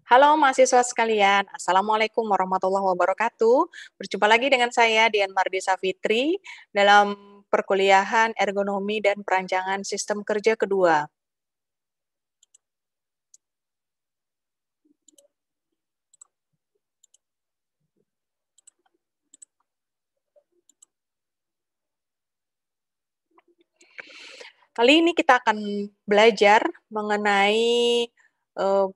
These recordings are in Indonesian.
Halo mahasiswa sekalian, Assalamualaikum warahmatullahi wabarakatuh. Berjumpa lagi dengan saya, Dian Mardisa Fitri, dalam perkuliahan Ergonomi dan Perancangan Sistem Kerja kedua. Kali ini kita akan belajar mengenai eh,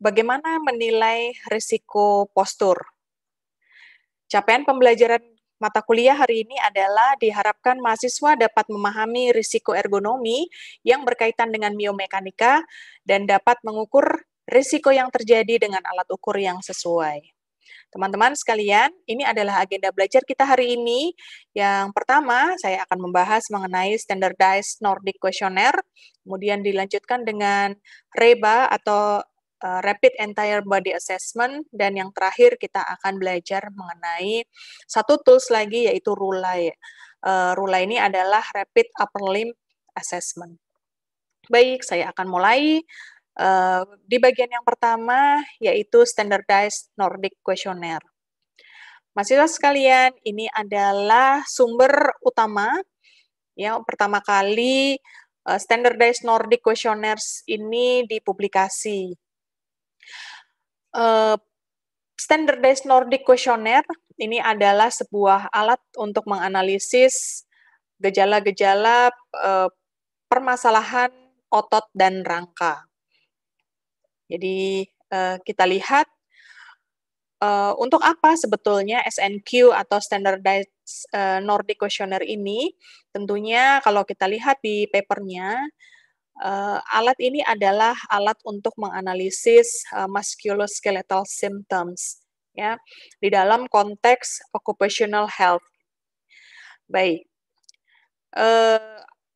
bagaimana menilai risiko postur. Capaian pembelajaran mata kuliah hari ini adalah diharapkan mahasiswa dapat memahami risiko ergonomi yang berkaitan dengan biomekanika dan dapat mengukur risiko yang terjadi dengan alat ukur yang sesuai. Teman-teman sekalian, ini adalah agenda belajar kita hari ini. Yang pertama, saya akan membahas mengenai Standardized Nordic Questionnaire, kemudian dilanjutkan dengan REBA atau Rapid Entire Body Assessment, dan yang terakhir kita akan belajar mengenai satu tools lagi yaitu RULA. RULA ini adalah Rapid Upper Limb Assessment. Baik, saya akan mulai di bagian yang pertama yaitu Standardized Nordic Questionnaire. Mahasiswa sekalian, ini adalah sumber utama ya, pertama kali Standardized Nordic Questionnaires ini dipublikasi. Standardized Nordic Questionnaire ini adalah sebuah alat untuk menganalisis gejala-gejala permasalahan otot dan rangka. Jadi kita lihat untuk apa sebetulnya SNQ atau Standardized Nordic Questionnaire ini. Tentunya kalau kita lihat di papernya, alat ini adalah alat untuk menganalisis musculoskeletal symptoms ya di dalam konteks occupational health. Baik,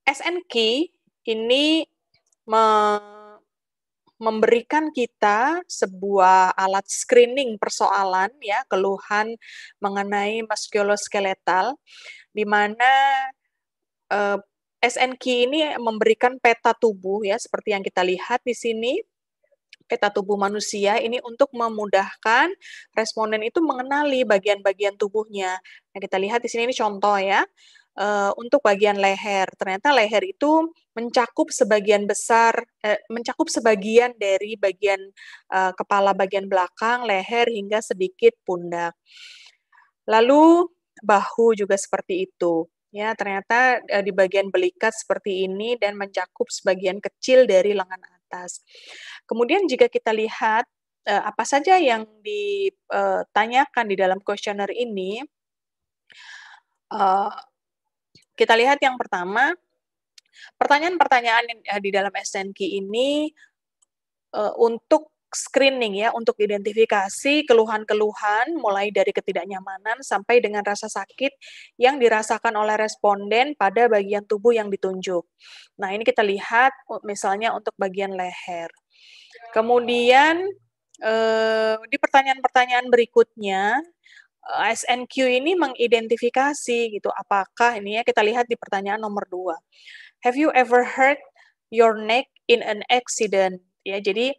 SNQ ini memberikan kita sebuah alat screening persoalan ya keluhan mengenai musculoskeletal, di mana SNQ ini memberikan peta tubuh ya seperti yang kita lihat di sini, peta tubuh manusia ini untuk memudahkan responden itu mengenali bagian-bagian tubuhnya. Nah, kita lihat di sini ini contoh ya. Untuk bagian leher, ternyata leher itu mencakup sebagian besar, mencakup sebagian dari bagian kepala bagian belakang, leher hingga sedikit pundak. Lalu bahu juga seperti itu. Ya, ternyata di bagian belikat seperti ini dan mencakup sebagian kecil dari lengan atas. Kemudian jika kita lihat apa saja yang ditanyakan di dalam kuesioner ini, kita lihat yang pertama, pertanyaan-pertanyaan di dalam SNQ ini untuk screening ya, untuk identifikasi keluhan-keluhan mulai dari ketidaknyamanan sampai dengan rasa sakit yang dirasakan oleh responden pada bagian tubuh yang ditunjuk. Nah, ini kita lihat misalnya untuk bagian leher. Kemudian di pertanyaan-pertanyaan berikutnya SNQ ini mengidentifikasi gitu apakah ini ya kita lihat di pertanyaan nomor 2. Have you ever hurt your neck in an accident? Ya, jadi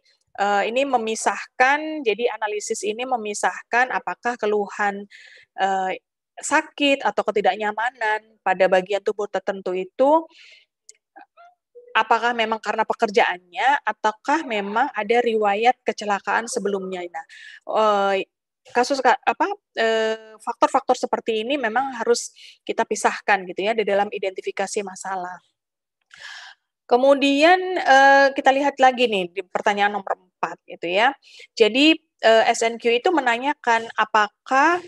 ini memisahkan, jadi analisis ini memisahkan apakah keluhan sakit atau ketidaknyamanan pada bagian tubuh tertentu itu apakah memang karena pekerjaannya ataukah memang ada riwayat kecelakaan sebelumnya. Nah, faktor-faktor seperti ini memang harus kita pisahkan gitu ya di dalam identifikasi masalah. Kemudian kita lihat lagi nih di pertanyaan nomor 4 gitu ya. Jadi SNQ itu menanyakan apakah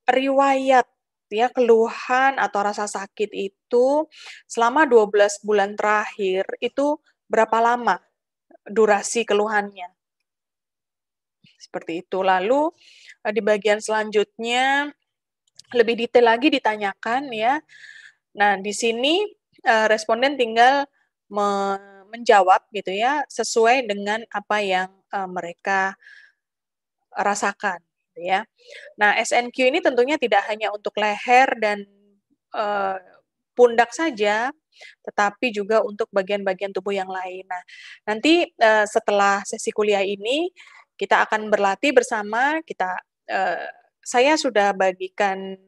riwayat ya keluhan atau rasa sakit itu selama 12 bulan terakhir itu berapa lama durasi keluhannya. Seperti itu. Lalu di bagian selanjutnya lebih detail lagi ditanyakan ya. Nah, di sini responden tinggal menjawab gitu ya sesuai dengan apa yang mereka rasakan gitu ya. Nah, SNQ ini tentunya tidak hanya untuk leher dan pundak saja, tetapi juga untuk bagian-bagian tubuh yang lain. Nah, nanti setelah sesi kuliah ini kita akan berlatih bersama. Saya sudah bagikan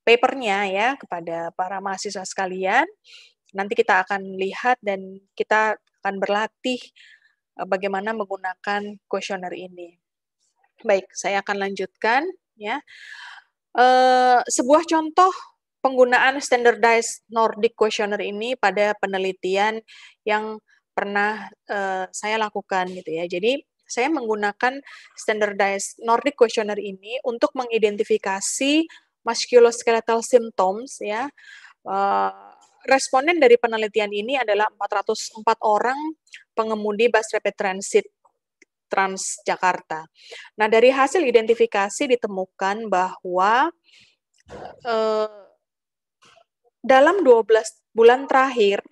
papernya ya kepada para mahasiswa sekalian. Nanti kita akan lihat dan kita akan berlatih bagaimana menggunakan kuesioner ini. Baik, saya akan lanjutkan ya. Sebuah contoh penggunaan standardized Nordic questionnaire ini pada penelitian yang pernah saya lakukan gitu ya. Jadi saya menggunakan standardized Nordic questionnaire ini untuk mengidentifikasi musculoskeletal symptoms ya. Responden dari penelitian ini adalah 404 orang pengemudi bus rapid transit Transjakarta. Nah, dari hasil identifikasi ditemukan bahwa dalam 12 bulan terakhir,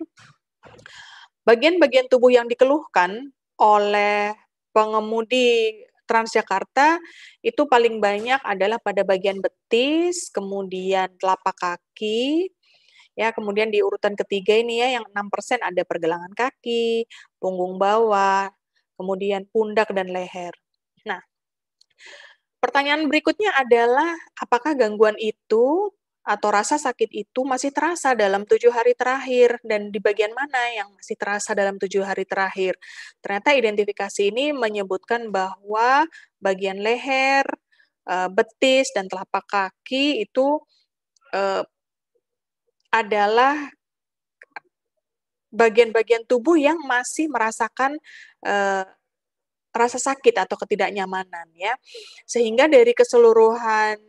bagian-bagian tubuh yang dikeluhkan oleh pengemudi Transjakarta itu paling banyak adalah pada bagian betis, kemudian telapak kaki, ya, kemudian di urutan ketiga ini ya yang 6% ada pergelangan kaki, punggung bawah, kemudian pundak dan leher. Nah, pertanyaan berikutnya adalah apakah gangguan itu atau rasa sakit itu masih terasa dalam 7 hari terakhir, dan di bagian mana yang masih terasa dalam 7 hari terakhir. Ternyata identifikasi ini menyebutkan bahwa bagian leher, betis, dan telapak kaki itu adalah bagian-bagian tubuh yang masih merasakan rasa sakit atau ketidaknyamanan ya. Sehingga dari keseluruhan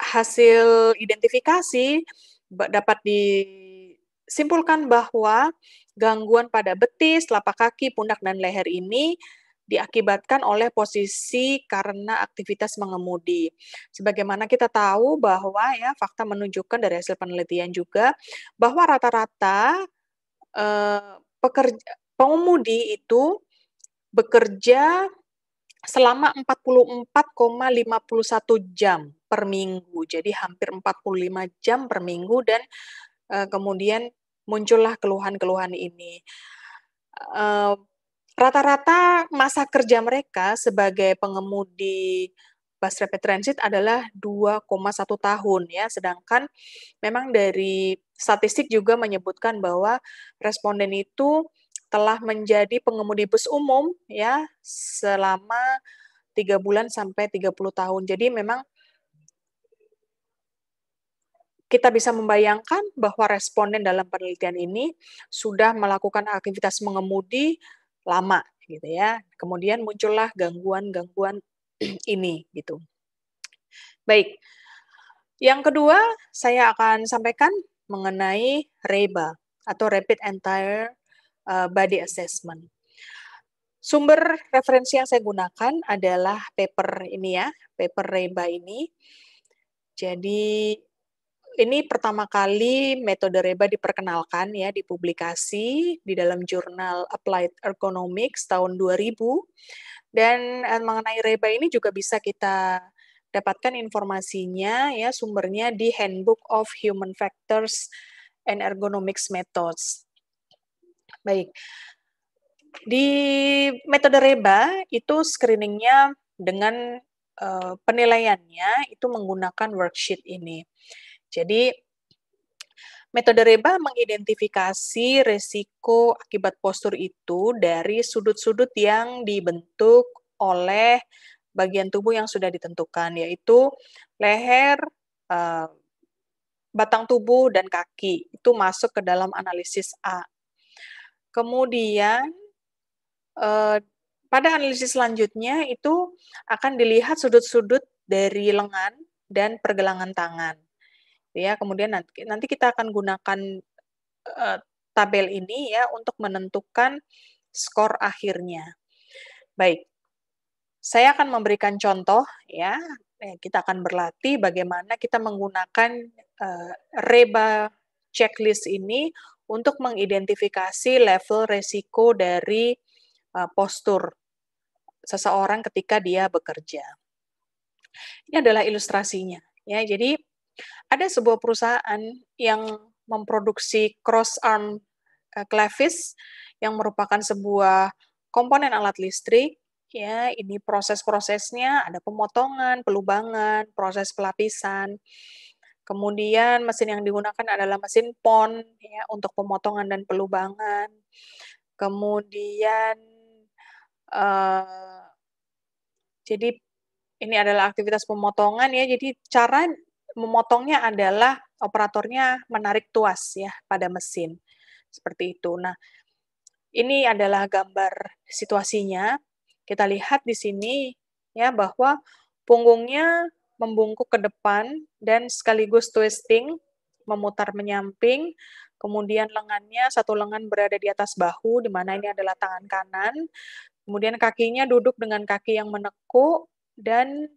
hasil identifikasi dapat disimpulkan bahwa gangguan pada betis, telapak kaki, pundak, dan leher ini diakibatkan oleh posisi karena aktivitas mengemudi. Sebagaimana kita tahu bahwa ya fakta menunjukkan dari hasil penelitian juga bahwa rata-rata pengemudi itu bekerja selama 44,51 jam per minggu. Jadi hampir 45 jam per minggu dan kemudian muncullah keluhan-keluhan ini. Rata-rata masa kerja mereka sebagai pengemudi bus rapid transit adalah 2,1 tahun ya, sedangkan memang dari statistik juga menyebutkan bahwa responden itu telah menjadi pengemudi bus umum ya selama 3 bulan sampai 30 tahun. Jadi memang kita bisa membayangkan bahwa responden dalam penelitian ini sudah melakukan aktivitas mengemudi lama gitu ya. Kemudian muncullah gangguan-gangguan ini gitu. Baik. Yang kedua, saya akan sampaikan mengenai REBA atau Rapid Entire Body Assessment. Sumber referensi yang saya gunakan adalah paper ini ya, paper REBA ini. Jadi ini pertama kali metode REBA diperkenalkan ya, dipublikasi di dalam jurnal Applied Ergonomics tahun 2000. Dan mengenai REBA ini juga bisa kita dapatkan informasinya ya, sumbernya di Handbook of Human Factors and Ergonomics Methods. Baik. Di metode REBA itu screeningnya dengan penilaiannya itu menggunakan worksheet ini. Jadi metode REBA mengidentifikasi resiko akibat postur itu dari sudut-sudut yang dibentuk oleh bagian tubuh yang sudah ditentukan, yaitu leher, batang tubuh, dan kaki. Itu masuk ke dalam analisis A. Kemudian pada analisis selanjutnya itu akan dilihat sudut-sudut dari lengan dan pergelangan tangan. Ya, kemudian nanti kita akan gunakan tabel ini ya untuk menentukan skor akhirnya. Baik. Saya akan memberikan contoh ya. Kita akan berlatih bagaimana kita menggunakan REBA checklist ini untuk mengidentifikasi level resiko dari postur seseorang ketika dia bekerja. Ini adalah ilustrasinya ya. Jadi ada sebuah perusahaan yang memproduksi cross arm clevis yang merupakan sebuah komponen alat listrik. Ya, ini proses-prosesnya ada pemotongan, pelubangan, proses pelapisan. Kemudian mesin yang digunakan adalah mesin pon ya untuk pemotongan dan pelubangan. Kemudian jadi ini adalah aktivitas pemotongan ya. Jadi cara memotongnya adalah operatornya menarik tuas ya pada mesin. Seperti itu. Nah, ini adalah gambar situasinya. Kita lihat di sini ya bahwa punggungnya membungkuk ke depan dan sekaligus twisting, memutar menyamping. Kemudian lengannya, satu lengan berada di atas bahu, di mana ini adalah tangan kanan. Kemudian kakinya duduk dengan kaki yang menekuk dan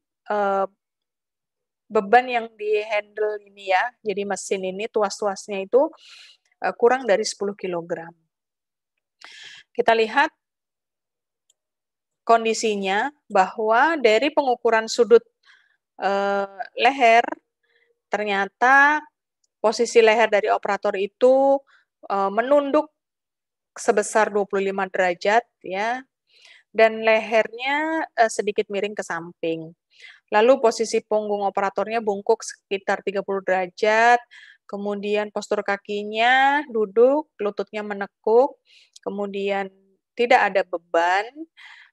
beban yang di-handle ini ya, jadi mesin ini tuas-tuasnya itu kurang dari 10 kilogram. Kita lihat kondisinya bahwa dari pengukuran sudut leher, ternyata posisi leher dari operator itu menunduk sebesar 25 derajat ya, dan lehernya sedikit miring ke samping. Lalu posisi punggung operatornya bungkuk sekitar 30 derajat, kemudian postur kakinya duduk, lututnya menekuk, kemudian tidak ada beban.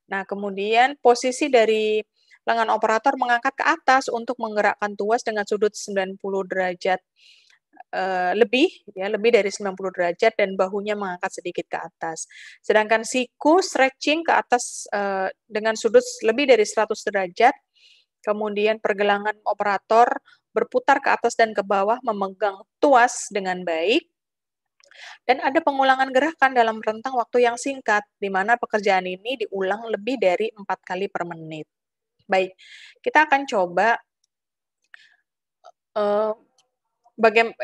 Nah, kemudian posisi dari lengan operator mengangkat ke atas untuk menggerakkan tuas dengan sudut 90 derajat lebih dari 90 derajat dan bahunya mengangkat sedikit ke atas. Sedangkan siku stretching ke atas dengan sudut lebih dari 100 derajat. Kemudian pergelangan operator berputar ke atas dan ke bawah memegang tuas dengan baik. Dan ada pengulangan gerakan dalam rentang waktu yang singkat, di mana pekerjaan ini diulang lebih dari 4 kali per menit. Baik, kita akan coba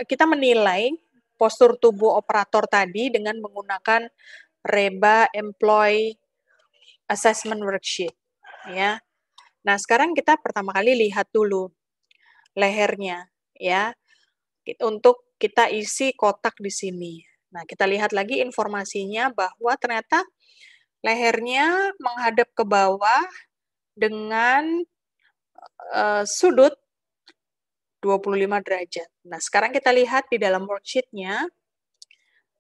kita menilai postur tubuh operator tadi dengan menggunakan REBA Employee Assessment Worksheet. Ya. Nah, sekarang kita pertama kali lihat dulu lehernya, ya, untuk kita isi kotak di sini. Nah, kita lihat lagi informasinya bahwa ternyata lehernya menghadap ke bawah dengan sudut 25 derajat. Nah, sekarang kita lihat di dalam worksheet-nya,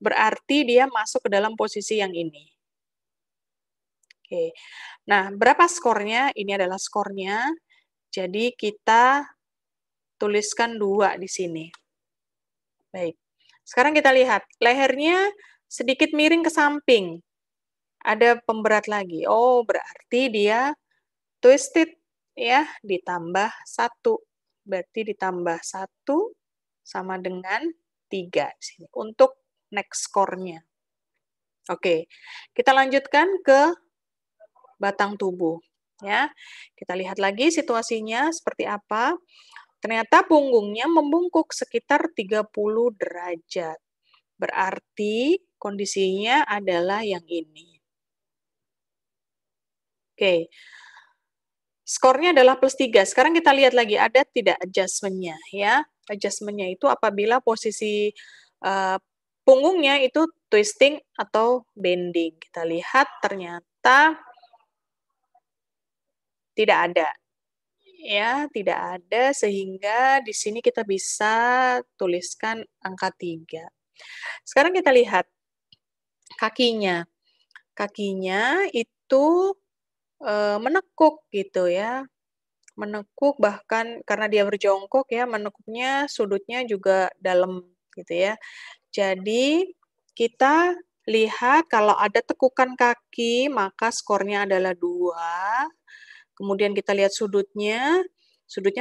berarti dia masuk ke dalam posisi yang ini. Oke. Nah, berapa skornya? Ini adalah skornya. Jadi kita tuliskan 2 di sini. Baik. Sekarang kita lihat, lehernya sedikit miring ke samping. Ada pemberat lagi. Oh, berarti dia twisted ya, ditambah 1. Berarti ditambah 1 sama dengan 3 di sini untuk next score-nya. Oke, kita lanjutkan ke batang tubuh. Ya, kita lihat lagi situasinya seperti apa. Ternyata punggungnya membungkuk sekitar 30 derajat. Berarti kondisinya adalah yang ini. Oke. Skornya adalah +3. Sekarang kita lihat lagi ada tidak adjustment-nya ya. Adjustment-nya itu apabila posisi punggungnya itu twisting atau bending. Kita lihat ternyata tidak ada. Ya, tidak ada sehingga di sini kita bisa tuliskan angka 3. Sekarang kita lihat kakinya. Kakinya itu menekuk gitu ya. Menekuk bahkan karena dia berjongkok ya, menekuknya sudutnya juga dalam gitu ya. Jadi kita lihat kalau ada tekukan kaki maka skornya adalah 2. Kemudian kita lihat sudutnya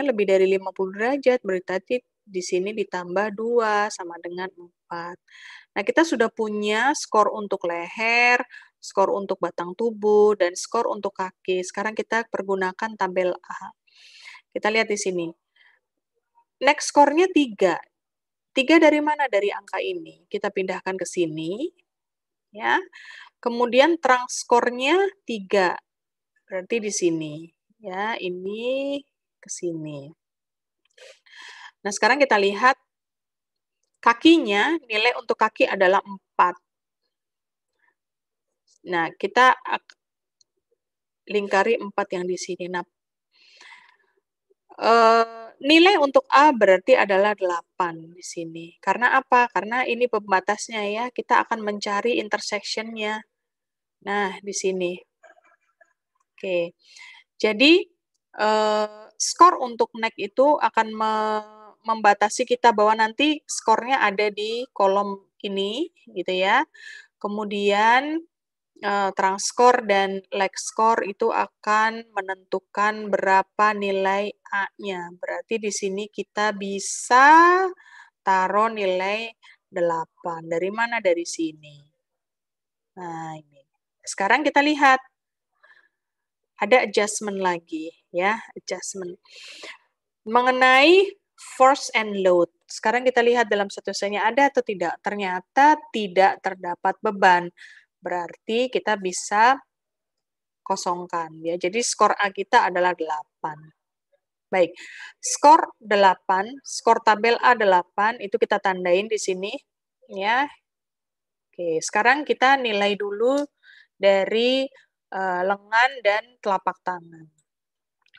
lebih dari 50 derajat, berarti di sini ditambah 2 sama dengan 4. Nah, kita sudah punya skor untuk leher, skor untuk batang tubuh, dan skor untuk kaki. Sekarang kita pergunakan tabel A. Kita lihat di sini. Next skornya 3. 3 dari mana? Dari angka ini. Kita pindahkan ke sini. Ya. Kemudian trunk skornya 3. Berarti di sini. Ya, ini ke sini. Nah, sekarang kita lihat Kakinya, nilai untuk kaki adalah 4. Nah, kita lingkari 4 yang di sini. Nah, nilai untuk A berarti adalah 8 di sini. Karena apa? Karena ini pembatasnya ya, kita akan mencari intersection-nya. Nah, di sini. Oke. Jadi, skor untuk NEC itu akan membatasi kita bahwa nanti skornya ada di kolom ini, gitu ya. Kemudian transkor dan leg score itu akan menentukan berapa nilai A-nya. Berarti di sini kita bisa taruh nilai 8. Dari mana? Dari sini. Nah, ini. Sekarang kita lihat. Ada adjustment lagi, ya, adjustment. Mengenai force and load. Sekarang kita lihat dalam statusnya ada atau tidak. Ternyata tidak terdapat beban. Berarti kita bisa kosongkan ya. Jadi skor A kita adalah 8. Baik. Skor 8, skor tabel A8 itu kita tandain di sini ya. Oke, sekarang kita nilai dulu dari lengan dan telapak tangan.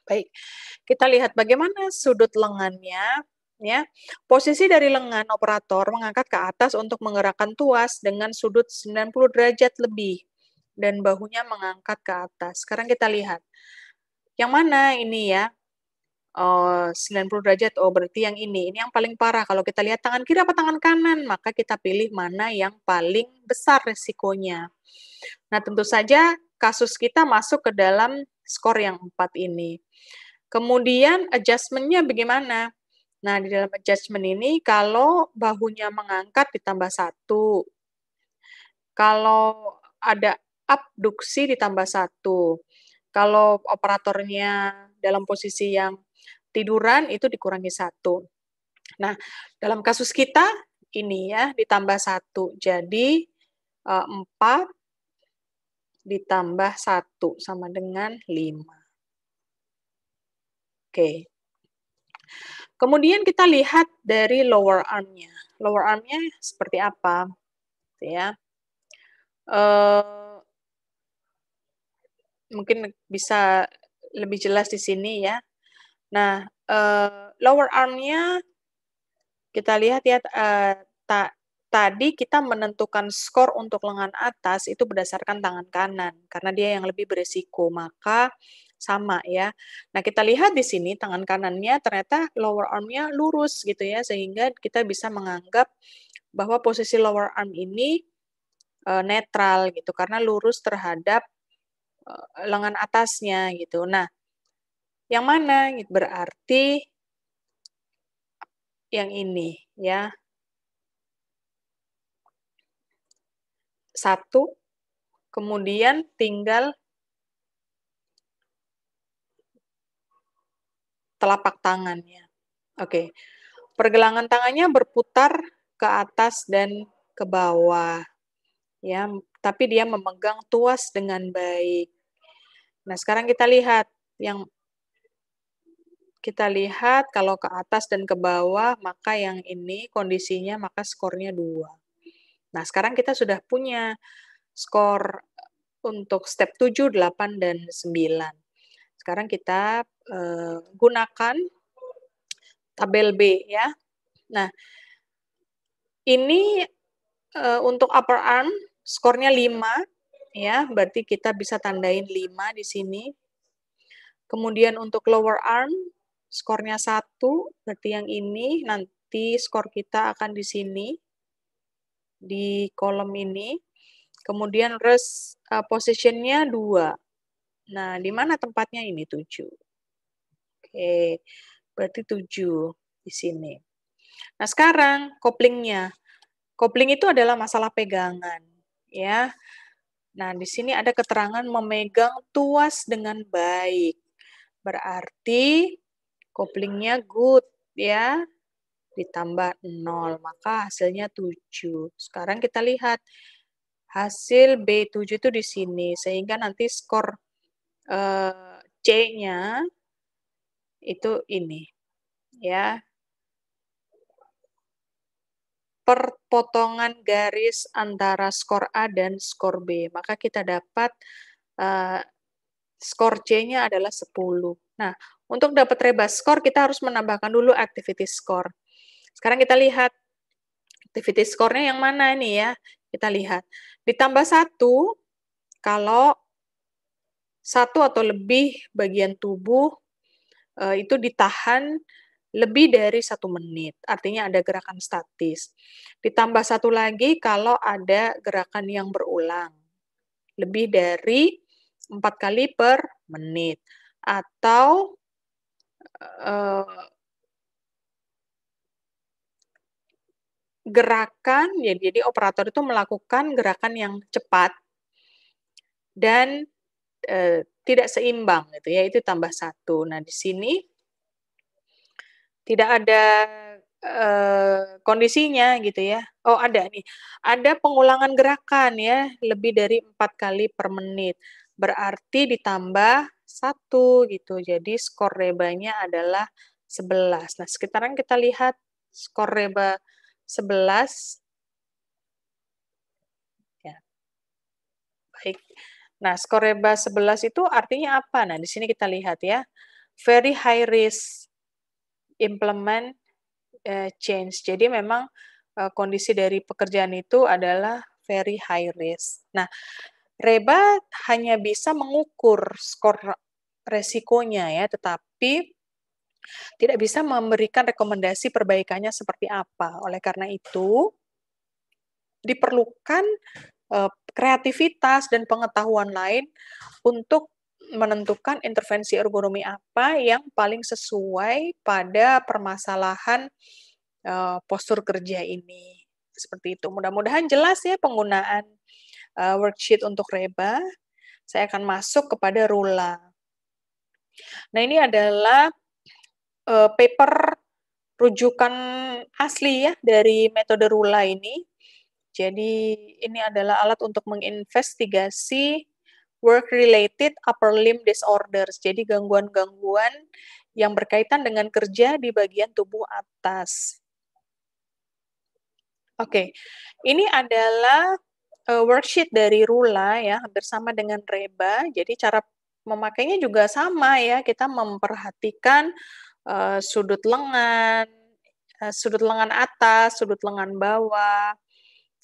Baik. Kita lihat bagaimana sudut lengannya ya. Posisi dari lengan operator mengangkat ke atas untuk menggerakkan tuas dengan sudut 90 derajat lebih dan bahunya mengangkat ke atas. Sekarang kita lihat. Yang mana ini ya? 90 derajat. Oh, berarti yang ini. Ini yang paling parah. Kalau kita lihat tangan kiri apa tangan kanan, maka kita pilih mana yang paling besar resikonya. Nah, tentu saja kasus kita masuk ke dalam skor yang 4 ini. Kemudian adjustment-nya bagaimana? Nah, di dalam adjustment ini kalau bahunya mengangkat ditambah 1. Kalau ada abduksi ditambah 1. Kalau operatornya dalam posisi yang tiduran itu dikurangi 1. Nah, dalam kasus kita ini ya ditambah 1. Jadi 4 ditambah 1 sama dengan 5. Oke. Kemudian kita lihat dari lower arm-nya. Lower arm-nya seperti apa? Ya. Mungkin bisa lebih jelas di sini ya. Nah, lower arm-nya kita lihat ya, tadi kita menentukan skor untuk lengan atas itu berdasarkan tangan kanan, karena dia yang lebih beresiko, maka sama ya. Nah, kita lihat di sini tangan kanannya ternyata lower arm-nya lurus gitu ya, sehingga kita bisa menganggap bahwa posisi lower arm ini netral gitu, karena lurus terhadap lengan atasnya gitu. Nah, yang mana? Berarti yang ini ya. 1, kemudian tinggal telapak tangannya. Oke. Pergelangan tangannya berputar ke atas dan ke bawah. Ya, tapi dia memegang tuas dengan baik. Nah, sekarang kita lihat kalau ke atas dan ke bawah, maka yang ini kondisinya maka skornya 2. Nah, sekarang kita sudah punya skor untuk step 7, 8, dan 9. Sekarang kita gunakan tabel B ya. Nah, ini untuk upper arm skornya 5 ya, berarti kita bisa tandain 5 di sini. Kemudian untuk lower arm skornya 1, berarti yang ini nanti skor kita akan di sini di kolom ini. Kemudian rest position-nya 2. Nah, di mana tempatnya ini 7. Oke, berarti 7 di sini. Nah, sekarang koplingnya. Kopling itu adalah masalah pegangan, ya. Nah, di sini ada keterangan memegang tuas dengan baik. Berarti koplingnya good, ya. Ditambah 0, maka hasilnya 7. Sekarang kita lihat hasil B7 itu di sini, sehingga nanti skor C-nya itu ini, ya. perpotongan garis antara skor A dan skor B. Maka kita dapat skor C-nya adalah 10. Nah, untuk dapat reba skor, kita harus menambahkan dulu activity score. Sekarang kita lihat activity score-nya yang mana nih ya. Kita lihat. Ditambah 1, kalau satu atau lebih bagian tubuh itu ditahan lebih dari 1 menit. Artinya ada gerakan statis. Ditambah 1 lagi kalau ada gerakan yang berulang. Lebih dari 4 kali per menit. Atau gerakan, ya, jadi operator itu melakukan gerakan yang cepat dan tidak seimbang gitu ya, itu tambah 1. Nah, di sini tidak ada kondisinya gitu ya. Oh, ada nih. Ada pengulangan gerakan ya, lebih dari 4 kali per menit. Berarti ditambah 1 gitu. Jadi skor rebanya adalah 11. Nah, sekarang kita lihat skor reba 11. Ya, baik. Nah, skor reba 11 itu artinya apa? Nah, di sini kita lihat ya. Very high risk implement change. Jadi memang kondisi dari pekerjaan itu adalah very high risk. Nah, reba hanya bisa mengukur skor resikonya ya, tetapi tidak bisa memberikan rekomendasi perbaikannya seperti apa. Oleh karena itu, diperlukan kreativitas dan pengetahuan lain untuk menentukan intervensi ergonomi apa yang paling sesuai pada permasalahan postur kerja ini. Seperti itu. Mudah-mudahan jelas ya penggunaan worksheet untuk reba. Saya akan masuk kepada rula. Nah, ini adalah paper rujukan asli ya dari metode rula ini. Jadi ini adalah alat untuk menginvestigasi work-related upper limb disorders, jadi gangguan-gangguan yang berkaitan dengan kerja di bagian tubuh atas. Oke, ini adalah worksheet dari rula ya, hampir sama dengan reba, jadi cara memakainya juga sama ya, kita memperhatikan sudut lengan atas, sudut lengan bawah,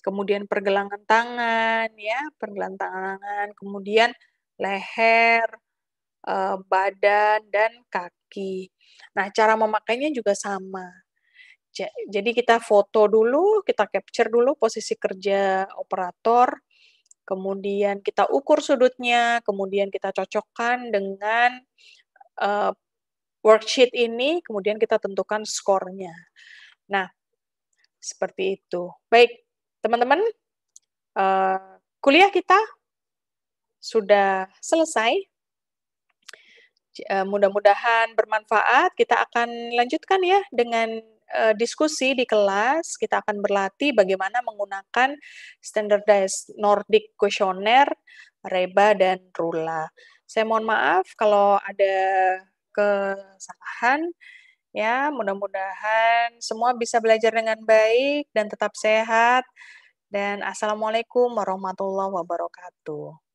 kemudian pergelangan tangan ya, pergelangan tangan, kemudian leher, badan, dan kaki. Nah, cara memakainya juga sama. Jadi kita foto dulu, kita capture dulu posisi kerja operator, kemudian kita ukur sudutnya, kemudian kita cocokkan dengan worksheet ini, kemudian kita tentukan skornya. Nah, seperti itu. Baik, teman-teman, kuliah kita sudah selesai. Mudah-mudahan bermanfaat. Kita akan lanjutkan ya dengan diskusi di kelas. Kita akan berlatih bagaimana menggunakan standardized Nordic questionnaire, reba, dan rula. Saya mohon maaf kalau ada kesalahan. Ya, mudah-mudahan semua bisa belajar dengan baik dan tetap sehat. Dan assalamualaikum warahmatullahi wabarakatuh.